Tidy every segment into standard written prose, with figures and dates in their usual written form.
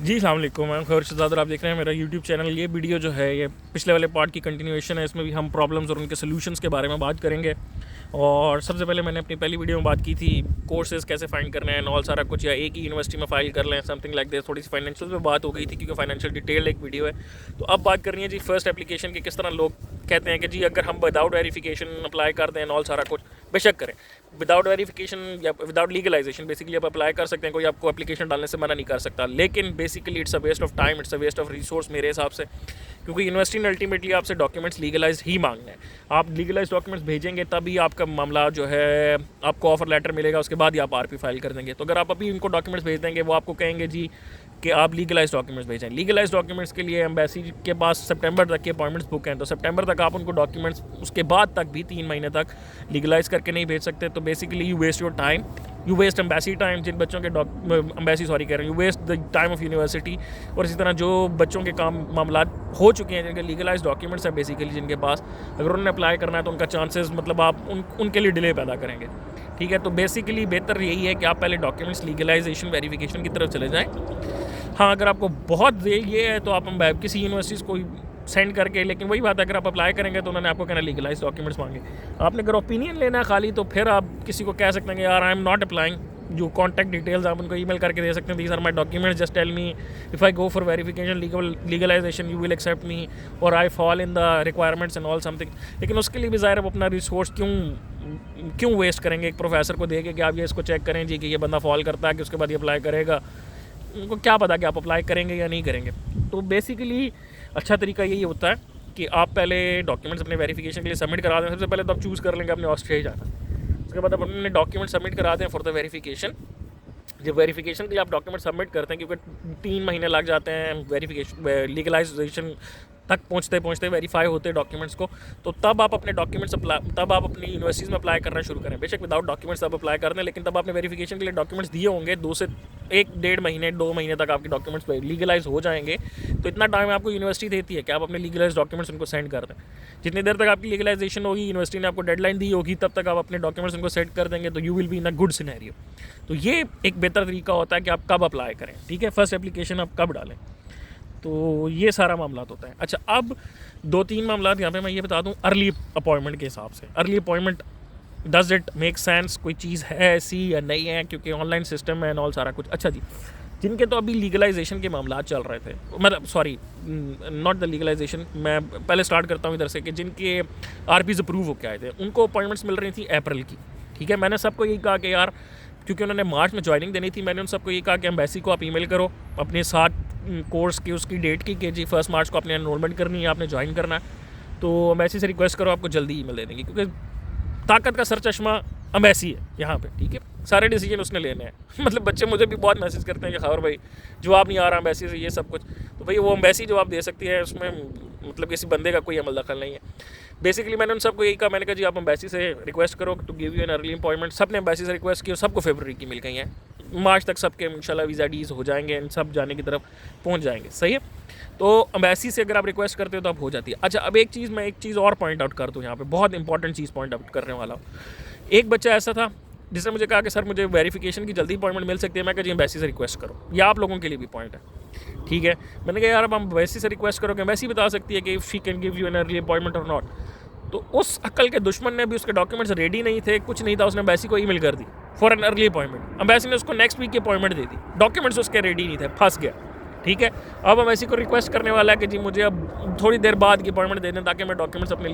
जी अस्सलाम वालेकुम, मैं खैर शहजाद और आप देख रहे हैं मेरा यूट्यूब चैनल। ये वीडियो जो है ये पिछले वाले पार्ट की कंटिन्यूएशन है। इसमें भी हम प्रॉब्लम्स और उनके सॉल्यूशंस के बारे में बात करेंगे। और सबसे पहले मैंने अपनी पहली वीडियो में बात की थी कोर्सेज़ कैसे फाइंड करने हैं ऑल सारा कुछ, या एक ही यूनिवर्सिटी में फ़ाइल कर लें समथिंग लाइक दिस। थोड़ी सी फाइनेंशियल में बात हो गई थी क्योंकि फाइनेंशियल डिटेल एक वीडियो है। तो अब बात करनी है जी फर्स्ट एप्लीकेशन की। किस तरह लोग कहते हैं कि जी अगर हम विदाउट वेरिफिकेशन अप्लाई कर दें ऑल सारा कुछ, बेशक करें विदाउट वेरिफिकेशन या विदाउट लीगलाइजेशन बेसिकली आप अप्लाई कर सकते हैं, कोई आपको एप्लीकेशन डालने से मना नहीं कर सकता। लेकिन basically it's a waste of time, it's a waste of resource मेरे हिसाब से, क्योंकि यूनिवर्सिटी ने अल्टीमेटली आपसे डॉक्यूमेंट्स लीगलाइज ही मांगना है। आप लीगलाइज डॉक्यूमेंट्स भेजेंगे तभी आपका मामला जो है आपको ऑफर लेटर मिलेगा, उसके बाद ही आप आरपी फाइल कर देंगे। तो अगर आप अभी उनको डॉक्यूमेंट्स भेज देंगे वो आपको कहेंगे जी कि आप लीगलाइज डॉक्यूमेंट्स भेजें। लीगलाइज डॉक्यूमेंट्स के लिए एम्बेसी के पास सितंबर तक के अपॉइंटमेंट्स बुक हैं, तो सितंबर तक आप उनको डॉक्यूमेंट्स उसके बाद तक भी 3 महीने तक लीगलाइज करके नहीं भेज सकते। तो basically you waste your time, you waste embassy time. जिन बच्चों के एम्बेसी सॉरी कह रहे हैं, you waste the time of university. और इसी तरह जो बच्चों के काम मामला हो चुके हैं, जिनके लीगलाइज डॉक्यूमेंट्स हैं बेसिकली जिनके पास, अगर उन्होंने अप्लाई करना है तो उनका चांसेस मतलब आप उनके लिए डिले पैदा करेंगे। ठीक है, तो बेसिकली बेहतर यही है कि आप पहले डॉक्यूमेंट्स लीगलाइजेशन वेरिफिकेशन की तरफ चले जाएँ। हाँ, अगर आपको बहुत ये है तो आप किसी यूनिवर्सिटीज़ को सेंड करके, लेकिन वही बात है अगर आप अप्लाई करेंगे तो उन्होंने आपको कहना लीगलाइज डॉक्यूमेंट्स मांगे। आपने अगर ओपिनियन लेना है खाली तो फिर आप किसी को कह सकते हैं कि यार आई एम नॉट अप्लाइंग। जो कॉन्टैक्ट डिटेल्स आप उनको ईमेल करके दे सकते हैं, these are my documents, just tell me if I go for verification legalization you will accept me और I fall in the requirements and all something. लेकिन उसके लिए भी ज़ाहिर आप अपना रिसोर्स क्यों वेस्ट करेंगे एक प्रोफेसर को दे के कि आप ये इसको चेक करें जी कि ये बंदा फॉल करता है कि उसके बाद ये अप्लाई करेगा। उनको क्या पता कि आप अप्लाई करेंगे या नहीं करेंगे। तो बेसिकली अच्छा तरीका यही होता है कि आप पहले डॉक्यूमेंट्स अपने वेरिफिकेशन के लिए सबमिट करा दें। सबसे पहले तो आप चूज़ कर लेंगे अपने ऑस्ट्रेलिया जाना, उसके बाद आप अपने डॉक्यूमेंट सबमिट करा दें फॉर द वेरिफिकेशन। जब वेरिफिकेशन के लिए आप डॉक्यूमेंट सबमिट करते हैं, क्योंकि 3 महीने लग जाते हैं वेरिफिकेशन लीगलाइजेशन तक पहुँचते वेरीफाई होते डॉक्यूमेंट्स को, तो तब आप अपने डॉक्यूमेंट्स तब आप अपनी यूनिवर्सिटीज़ में अप्लाई करना शुरू करें। बेशक विदाउट डॉक्यूमेंट्स आप अप्लाई कर दें, लेकिन तब आपने वेरिफिकेशन के लिए डॉक्यूमेंट्स दिए होंगे। 2 से 1-1.5 महीने 2 महीने तक आपके डॉक्यूमेंट्स लीगलाइज हो जाएंगे। तो इतना टाइम आपको यूनिवर्सिटी देती है कि आप अपने लीगलाइज डॉक्यूमेंट्स उनको सेंड कर दें। जितनी देर तक आपकी लीगलाइजेशन होगी, यूनिवर्सिटी ने आपको डेडलाइन दी होगी, तब तक आप अपने डॉक्यूमेंट्स उनको सेट कर देंगे, तो you will be in a good scenario. तो ये एक बेहतर तरीका होता है कि आप कब अप्लाई करें। ठीक है, फर्स्ट एप्लीकेशन आप कब डालें, तो ये सारा मामला होता है। अच्छा, अब 2-3 मामला यहाँ पे मैं ये बता दूँ अर्ली अपॉइंटमेंट के हिसाब से। Early appointment does it make sense, कोई चीज़ है ऐसी या नहीं है, क्योंकि ऑनलाइन सिस्टम है और सारा कुछ। अच्छा जी, जिनके तो अभी लीगलाइजेशन के मामला चल रहे थे, मतलब सॉरी नॉट द लीगलाइजेशन, मैं पहले स्टार्ट करता हूँ इधर से कि जिनके आरपीज़ अप्रूव होकर आए थे उनको अपॉइंटमेंट्स मिल रही थी अप्रैल की। ठीक है, मैंने सबको यही कहा कि यार क्योंकि उन्होंने मार्च में ज्वाइनिंग देनी थी, मैंने उन सबको ये कहा कि एम्बेसी को आप ईमेल करो अपने साथ कोर्स की उसकी डेट की कि जी 1 मार्च को आपने एनरोलमेंट करनी है, आपने ज्वाइन करना है। तो एम्बेसी से रिक्वेस्ट करो, आपको जल्दी ईमेल दे देंगे, क्योंकि ताकत का सरचश्मा एम्बेसी है यहाँ पे। ठीक है, सारे डिसीजन उसने लेने हैं। मतलब बच्चे मुझे भी बहुत मैसेज करते हैं कि खबर भाई जवाब नहीं आ रहा एम्बेसी से, ये सब कुछ। तो भाई वो एम्बेसी जवाब दे सकती है, उसमें मतलब किसी बंदे का कोई अमल दखल नहीं है। बेसिकली मैंने उन सबको यही कहा, मैंने कहा जी आप एम्बेसी से रिक्वेस्ट करो to give you an early appointment. सब ने एम्बेसी से रिक्वेस्ट की और सबको फरवरी की मिल गई हैं। मार्च तक सबके इंशाल्लाह वीज़ा डीज हो जाएंगे, इन सब जाने की तरफ पहुंच जाएंगे। सही है, तो एम्बेसी से अगर आप रिक्वेस्ट करते हो तो अब हो जाती है। अच्छा, अब एक चीज़ और पॉइंट आउट कर दूँ यहाँ पे, बहुत इंपॉर्टेंट चीज़ पॉइंट आउट करने वाला हूँ। एक बच्चा ऐसा था जिसने मुझे कहा कि सर मुझे वेरिफिकेशन की जल्दी अपॉइंटमेंट मिल सकती है। मैं कहा जी एम्बेसी से रिक्वेस्ट करो, या आप लोगों के लिए भी पॉइंट है। ठीक है, मैंने कहा यार अब हम एम्बेसी से रिक्वेस्ट करो कि एम्बेसी बता सकती है कि if she can give you an early appointment और नॉट। तो उस अक्ल के दुश्मन ने भी, उसके डॉक्यूमेंट्स रेडी नहीं थे, कुछ नहीं था, उसने एम्बेसी को ईमेल कर दी for an early appointment. Embassy ने उसको नेक्स्ट वीक की अपॉइंटमेंट दे दी, डॉक्यूमेंट्स उसके रेडी नहीं थे, फंस गया। ठीक है, अब एम्बेसी को रिक्वेस्ट करने वाला है कि जी मुझे अब थोड़ी देर बाद की अपॉइंटमेंट दे दें ताकि मैं डॉक्यूमेंट्स अपने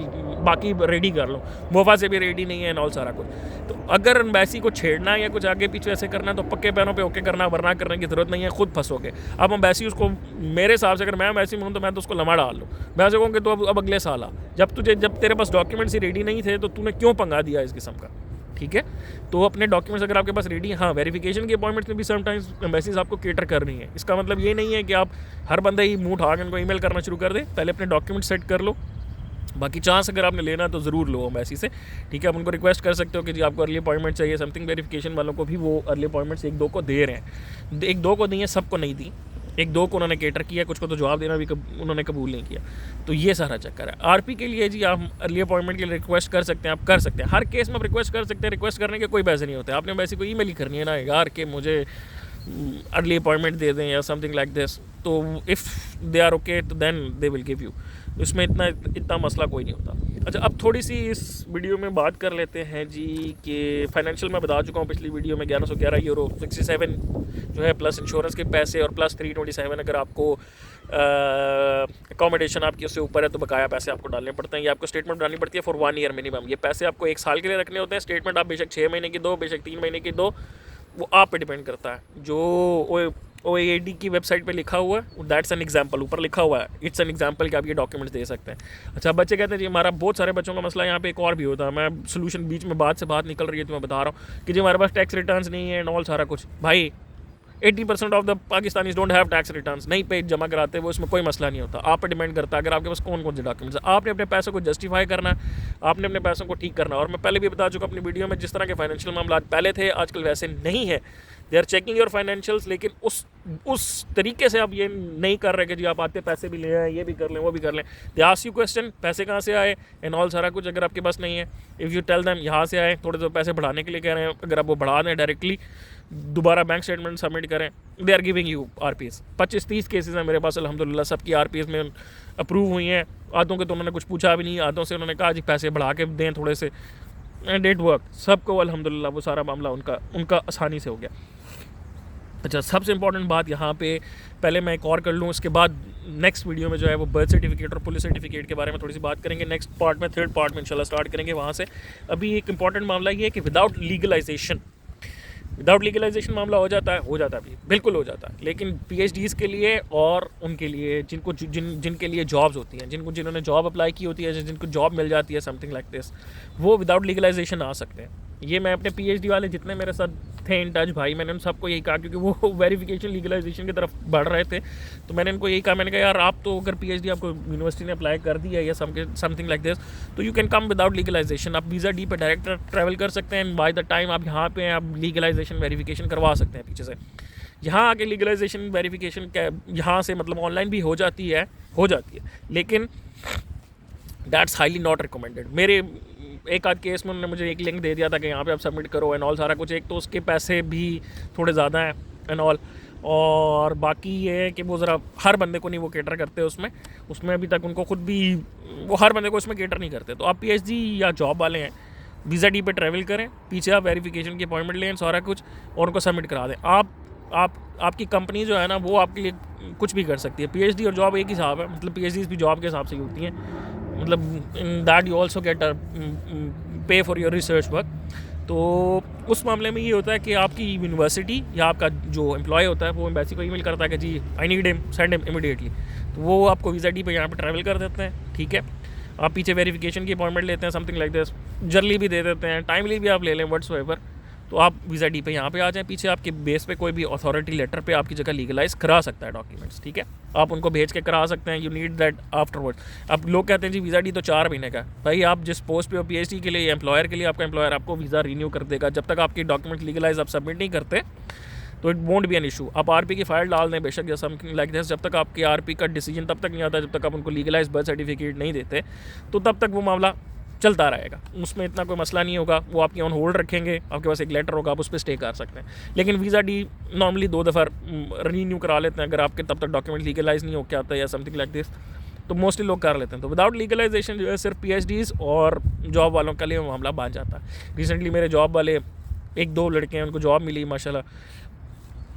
बाकी रेडी कर लूँ। मोफा से भी रेडी नहीं है और सारा कुछ। तो अगर एम्बेसी को छेड़ना है या कुछ आगे पीछे ऐसे करना है तो पक्के पैरों पे ओके करना, वरना करने की ज़रूरत नहीं है, खुद फंसोगे। अब एम्बेसी उसको, मेरे हिसाब से अगर मैं एम्बेसी में हूँ तो मैं तो उसको लम्हा डाल लूँ। मैं ऐसे कहूँ कि तो अब अगले साल आ, जब तेरे पास डॉक्यूमेंट्स ही रेडी नहीं थे तो तूने क्यों पंगा दिया इस किस्म का। ठीक है, तो अपने डॉक्यूमेंट्स अगर आपके पास रेडी हैं, हाँ वेरिफिकेशन की अपॉइंटमेंट्स में भी समटाइम्स एम्बेसीज आपको केटर करनी है। इसका मतलब ये नहीं है कि आप हर बंदे ही मुंह उठा के उनको ईमेल करना शुरू कर दें। पहले अपने डॉक्यूमेंट सेट कर लो, बाकी चांस अगर आपने लेना तो ज़रूर लो एम्बेसी से। ठीक है, आप उनको रिक्वेस्ट कर सकते हो कि जी आपको अर्ली अपॉइंटमेंट चाहिए समथिंग। वेरिफिकेशन वालों को भी वो अर्ली अपॉइंटमेंट्स 1-2 को दे रहे हैं, 1-2 को दी हैं, सबको नहीं दी। 1-2 को उन्होंने केटर किया, कुछ को तो जवाब देना भी उन्होंने कबूल नहीं किया। तो ये सारा चक्कर है। आरपी के लिए जी आप अर्ली अपॉइंटमेंट के लिए रिक्वेस्ट कर सकते हैं, आप कर सकते हैं, हर केस में आप रिक्वेस्ट कर सकते हैं। रिक्वेस्ट करने के कोई पैसे नहीं होते, आपने एम्बेसी को ईमेल ही करनी है ना यार कि मुझे अर्ली अपॉइंटमेंट दे दें या समथिंग लाइक दिस, तो इफ़ दे आर ओके तो then they will give you. इसमें इतना मसला कोई नहीं होता। अच्छा, अब थोड़ी सी इस वीडियो में बात कर लेते हैं जी कि फाइनेंशियल मैं बता चुका हूँ पिछली वीडियो में, 1111 यूरो 67 जो है प्लस इंश्योरेंस के पैसे और प्लस 327 अगर आपको अकोमोडेशन आपकी उससे ऊपर है तो बकाया पैसे आपको डालने पड़ते हैं। ये आपको स्टेटमेंट डालनी पड़ती है फॉर 1 ईयर मिनिमम। ये पैसे आपको 1 साल के लिए रखने होते हैं। स्टेटमेंट आप बेशक 6 महीने की दो, बेशक 3 महीने की दो, वो आप पे डिपेंड करता है। जो OAD की वेबसाइट पे लिखा हुआ है दैट्स एन एग्जाम्पल, ऊपर लिखा हुआ है इट्स एन एग्जाम्पल कि आप ये डॉक्यूमेंट्स दे सकते हैं। अच्छा, बच्चे कहते हैं जी हमारा बहुत सारे बच्चों का मसला यहाँ पे एक और भी होता है, मैं सोल्यूशन बीच में बात से बात निकल रही है तो मैं बता रहा हूँ कि जी हमारे पास टैक्स रिटर्न्स नहीं है एंड ऑल सारा कुछ। भाई 80% of the Pakistanis don't have tax returns, नहीं पे जमा कराते वो, इसमें कोई मसला नहीं होता। आप पे डिपेंड करता है अगर आपके पास कौन कौन से डॉक्यूमेंट्स है। आपने अपने पैसों को जस्टिफाई करना है, आपने अपने पैसों को ठीक करना है। और मैं पहले भी बता चुका अपनी वीडियो में, जिस तरह के फाइनेंशियल मामला पहले थे आजकल वैसे नहीं है। They are checking your financials, लेकिन उस तरीके से आप ये नहीं कर रहे कि जी आप आते पैसे भी ले आए, ये भी कर लें वो भी कर लें। दे आस्क यू क्वेश्चन पैसे कहाँ से आए एंड ऑल सारा कुछ। अगर आपके पास नहीं है, इफ़ यू टेल देम यहाँ से आए, थोड़े तो पैसे बढ़ाने के लिए कह रहे हैं, अगर आप वो बढ़ा दें डायरेक्टली दोबारा बैंक स्टेटमेंट सबमिट करें, they are giving you RPs। 25-30 cases हैं मेरे पास अल्हम्दुलिल्लाह, सबकी RPs में अप्रूव हुई हैं। आधों के तो उन्होंने कुछ पूछा भी नहीं, आधों से उन्होंने कहा जी पैसे बढ़ा के दें थोड़े से, एंड इट वर्क। सबको अल्हम्दुलिल्लाह वो सारा मामला उनका आसानी से हो गया। अच्छा, सबसे इंपॉर्टेंट बात यहाँ पे पहले मैं एक और कर लूँ, उसके बाद नेक्स्ट वीडियो में जो है वो बर्थ सर्टिफिकेट और पुलिस सर्टिफिकेट के बारे में थोड़ी सी बात करेंगे। नेक्स्ट पार्ट में, थर्ड पार्ट में इंशाल्लाह स्टार्ट करेंगे वहाँ से। अभी एक इंपॉर्टेंट मामला ये है कि विदाउट लीगलाइजेशन मामला हो जाता है भी, बिल्कुल हो जाता है। लेकिन PhDs के लिए और उनके लिए जिनके लिए जॉब्स होती हैं, जिन्होंने जॉब अप्लाई की होती है, जिनको जॉब मिल जाती है समथिंग लाइक दिस, वो विदाउट लीगलाइजेशन आ सकते हैं। ये मैं अपने PhD वाले जितने मेरे साथ थे इन टच भाई, मैंने उन सबको यही कहा, क्योंकि वो वेरिफिकेशन लीगलाइजेशन की तरफ बढ़ रहे थे, तो मैंने उनको यही कहा, मैंने कहा यार आप तो अगर PhD आपको यूनिवर्सिटी ने अप्लाई कर दिया है या समथिंग लाइक दिस, तो you can come without legalisation. आप वीज़ा डी पे डायरेक्ट ट्रैवल कर सकते हैं, बाय द टाइम आप यहाँ पे हैं आप लीगलाइजेशन वेरिफिकेशन करवा सकते हैं पीछे से। यहाँ आके लीगलाइजेशन वेरिफिकेशन यहाँ से मतलब ऑनलाइन भी हो जाती है, लेकिन दैट्स हाईली नॉट रिकमेंडेड। मेरे एक आध केस में उन्होंने मुझे एक लिंक दे दिया था कि यहाँ पे आप सबमिट करो एंड ऑल सारा कुछ। एक तो उसके पैसे भी थोड़े ज़्यादा हैं एंड ऑल, और बाकी ये है कि वो ज़रा हर बंदे को नहीं वो केटर करते उसमें अभी तक उनको खुद भी वो हर बंदे को इसमें केटर नहीं करते। तो आप PhD या जॉब वाले हैं, वीज़ा डी पे ट्रैवल करें, पीछे आप वेरिफिकेशन की अपॉइंटमेंट लें सारा कुछ और उनको सबमिट करा दें। आपकी कंपनी जो है ना वो आपके लिए कुछ भी कर सकती है। PhD और जॉब एक ही हिसाब है, मतलब PhDs भी जॉब के हिसाब से ही होती हैं, मतलब in that you also get पे फॉर योर रिसर्च वर्क। तो उस मामले में ये होता है कि आपकी यूनिवर्सिटी या आपका जो एम्प्लॉय होता है वो एम्बेसी को ईमेल करता है कि जी I need him, send him immediately, तो वो आपको वीज़ा डी पे यहाँ पे ट्रैवल कर देते हैं। ठीक है, आप पीछे वेरिफिकेशन की अपॉइंटमेंट लेते हैं समथिंग लाइक दिस, जर्ली भी दे देते हैं, टाइमली भी आप ले लें व्हाट्सएवर, तो आप वीज़ा डी पे यहाँ पे आ जाएं। पीछे आपके बेस पे कोई भी अथॉरिटी लेटर पे आपकी जगह लीगलाइज करा सकता है डॉक्यूमेंट्स। ठीक है, आप उनको भेज के करा सकते हैं, यू नीड दैट आफ्टरवर्ड। अब लोग कहते हैं जी वीज़ा डी तो 4 महीने का। भाई आप जिस पोस्ट पे हो PhD के लिए, एम्प्लॉयर के लिए, आपका एम्प्लॉयर आपको वीज़ा रिन्यू कर देगा। जब तक आपके डॉक्यूमेंट लीगलाइज आप सबमिट नहीं करते तो it won't be an issue. आप RP की फाइल डाल दें बेशक या समथिंग लाइक दिस, जब तक आपके RP का डिसीजन तब तक नहीं आता, जब तक आप उनको लीगलाइज बर्थ सर्टिफिकेट नहीं देते, तो तब तक वो मामला चलता रहेगा। उसमें इतना कोई मसला नहीं होगा, वो आपकी ऑन होल्ड रखेंगे, आपके पास एक लेटर होगा, आप उस पर स्टे कर सकते हैं। लेकिन वीज़ा डी नॉर्मली 2 दफ़ा रीन्यू करा लेते हैं अगर आपके तब तक डॉक्यूमेंट लीगलाइज नहीं हो के आता है या समथिंग लाइक दिस, तो मोस्टली लोग कर लेते हैं। तो विदाउट लीगलाइजेशन जो है सिर्फ PhDs और जॉब वालों के लिए मामला बन जाता है। रिसेंटली मेरे जॉब वाले 1-2 लड़के हैं, उनको जॉब मिली माशाल्लाह,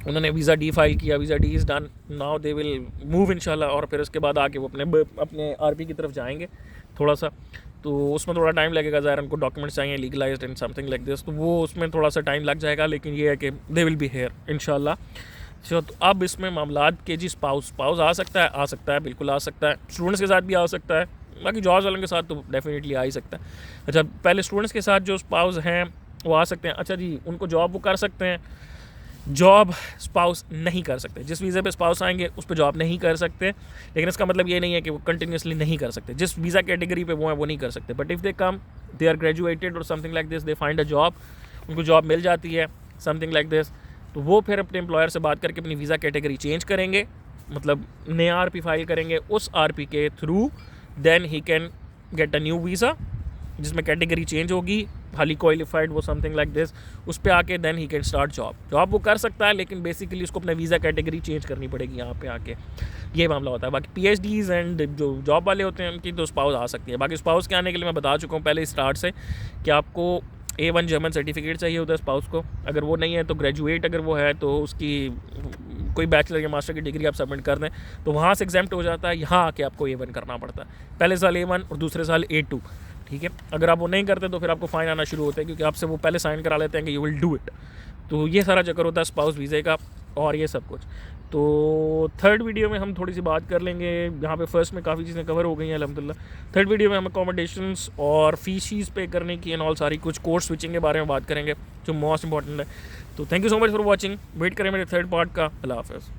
उन्होंने वीज़ा डी फाइल किया, visa D is done, now they will move इंशाल्लाह, और फिर उसके बाद आके वो अपने RP की तरफ जाएंगे थोड़ा सा, तो उसमें थोड़ा टाइम लगेगा, ज़ाहिर उनको डॉक्यूमेंट्स चाहिए legalised and something like this, तो वो उसमें थोड़ा सा टाइम लग जाएगा, लेकिन ये है कि दे विल बी हेयर इंशाल्लाह। तो अब इसमें मामलात के जी स्पाउस आ सकता है, बिल्कुल आ सकता है, स्टूडेंट्स के साथ भी आ सकता है, बाकी जॉब वालों के साथ तो डेफिनेटली आ ही सकता है। अच्छा, पहले स्टूडेंट्स के साथ जो स्पाउस हैं वो आ सकते हैं। अच्छा जी, उनको जॉब वो कर सकते हैं, जॉब स्पाउस नहीं कर सकते। जिस वीज़े पे स्पाउस आएंगे उस पर जॉब नहीं कर सकते, लेकिन इसका मतलब ये नहीं है कि वो कंटिन्यूसली नहीं कर सकते। जिस वीज़ा कैटेगरी पे वो हैं वो नहीं कर सकते, but if they come, they are graduated और something like this, they find a job, उनको जॉब मिल जाती है समथिंग लाइक दिस, तो वो फिर अपने एम्प्लॉयर से बात करके अपनी वीज़ा कैटेगरी चेंज करेंगे, मतलब नया RP फाइल करेंगे, उस RP के थ्रू देन ही can get a new visa जिसमें कैटेगरी चेंज होगी, हाली क्वालिफाइड वो समथिंग लाइक दिस, उस पर आके देन ही कैन स्टार्ट जॉब वो कर सकता है, लेकिन बेसिकली उसको अपना वीज़ा कैटेगरी चेंज करनी पड़ेगी यहाँ पे आके, ये मामला होता है। बाकी PhDs एंड जो जॉब वाले होते हैं उनकी तो स्पाउस आ सकती है। बाकी स्पाउस के आने के लिए मैं बता चुका हूँ पहले स्टार्ट से कि आपको A1 जर्मन सर्टिफिकेट चाहिए होता है स्पाउस को। अगर वो नहीं है तो ग्रेजुएट अगर वो है तो उसकी कोई बैचलर या मास्टर की डिग्री आप सबमिट कर दें तो वहाँ से एग्जाम्प्ट हो जाता है। यहाँ आके आपको A1 करना पड़ता है, पहले साल A1 और दूसरे साल A2, ठीक है। अगर आप वो नहीं करते तो फिर आपको फ़ाइन आना शुरू होता है, क्योंकि आपसे वो पहले साइन करा लेते हैं कि यू विल डू इट। तो ये सारा चक्कर होता है स्पाउस वीज़े का और ये सब कुछ। तो थर्ड वीडियो में हम थोड़ी सी बात कर लेंगे, यहाँ पे फर्स्ट में काफ़ी चीज़ें कवर हो गई हैं अल्हम्दुलिल्लाह। थर्ड वीडियो में हम अकोमोडेशंस और फ़ीस पे करने की एंड ऑल सारी कुछ कोर्स स्विचिंग के बारे में बात करेंगे जो मोस्ट इंपॉर्टेंट है। तो thank you so much for watching, wait करें मेरे थर्ड पार्ट का। अल्लाह हाफ़िज़।